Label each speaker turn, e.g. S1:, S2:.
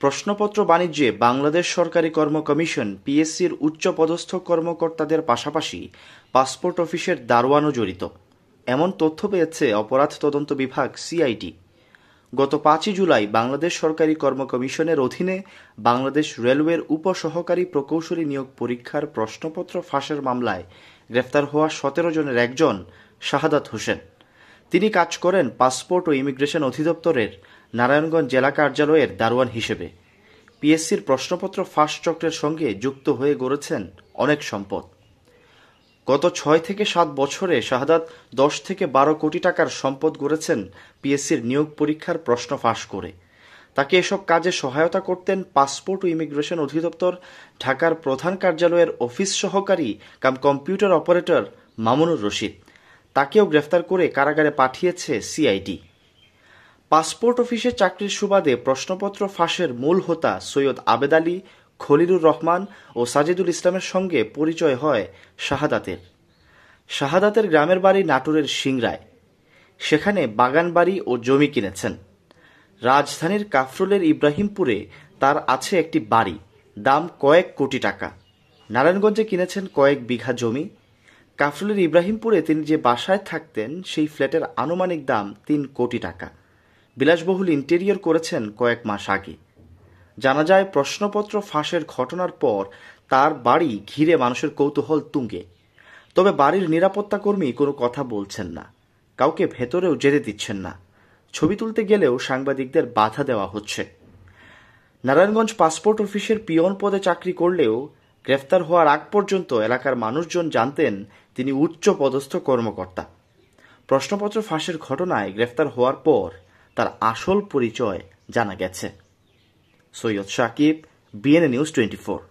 S1: প্রশ্নপত্র বাণিজ্যে বাংলাদেশ সরকারি কর্ম কমিশন পিএসসির উচ্চপদস্থ কর্মকর্তাদের পাশাপাশি পাসপোর্ট অফিসের দারোয়ানও জড়িত, এমন তথ্য পেয়েছে অপরাধ তদন্ত বিভাগ সিআইডি। গত 5 জুলাই বাংলাদেশ সরকারি কর্ম কমিশনের অধীনে বাংলাদেশ রেলওয়ের উপসহকারী প্রকৌশলী নিয়োগ পরীক্ষার প্রশ্নপত্র ফাঁসের মামলায় গ্রেফতার হওয়া 17 জনের একজন শাহাদাত হোসেন। তিনি কাজ করেন পাসপোর্ট ও ইমিগ্রেশন অধিদপ্তরের নারায়ণগঞ্জ জেলা কার্যালয়ের দারোয়ান হিসেবে। পিএসসির প্রশ্নপত্র ফাঁস চক্রের সঙ্গে যুক্ত হয়ে গড়েছেন অনেক সম্পদ। গত 6 থেকে 7 বছরে শাহাদাত 10 থেকে 12 কোটি টাকার সম্পদ গড়েছেন পিএসসির নিয়োগ পরীক্ষার প্রশ্ন ফাঁস করে। তাকে এসব কাজে সহায়তা করতেন পাসপোর্ট ও ইমিগ্রেশন অধিদপ্তর ঢাকার প্রধান কার্যালয়ের অফিস সহকারী cum computer operator Mamunur Rashid. তাকেও গ্রেফতার করে কারাগারে পাঠিয়েছে সিআইডি। পাসপোর্ট অফিসে চাকরির সুবাদে প্রশ্নপত্র ফাঁসের মূল হোতা সৈয়দ আবেদ আলী, খলিলুর রহমান ও সাজিদুল ইসলামের সঙ্গে পরিচয় হয় শাহাদাতের গ্রামের বাড়ি নাটোরের সিংড়ায়। সেখানে বাগান বাড়ি ও জমি কিনেছেন। রাজধানীর কাফরুলের ইব্রাহিমপুরে তার আছে একটি বাড়ি, দাম কয়েক কোটি টাকা। নারায়ণগঞ্জে কিনেছেন কয়েক বিঘা জমি। কাফরুলের ইব্রাহিমপুরে তিনি যে বাসায় থাকতেন সেই ফ্ল্যাটের আনুমানিক দাম 3 কোটি টাকা। বিলাসবহুল ইন্টেরিয়র করেছেন কয়েক মাস আগে। জানা যায় প্রশ্নপত্র ফাঁসের ঘটনার পর তার বাড়ি ঘিরে মানুষের কৌতূহল তুঙ্গে। তবে বাড়ির নিরাপত্তা কর্মী কোনো কথা বলছেন না, কাউকে ভেতরেও যেতে দিচ্ছেন না। ছবি তুলতে গেলেও সাংবাদিকদের বাধা দেওয়া হচ্ছে। নারায়ণগঞ্জ পাসপোর্ট অফিসের পিয়ন পদে চাকরি করলেও গ্রেফতার হওয়ার আগ পর্যন্ত এলাকার মানুষজন জানতেন তিনি উচ্চ পদস্থ কর্মকর্তা। প্রশ্নপত্র ফাঁসের ঘটনায় গ্রেফতার হওয়ার পর তার আসল পরিচয় জানা গেছে। Syed Sakib, BNA news 24।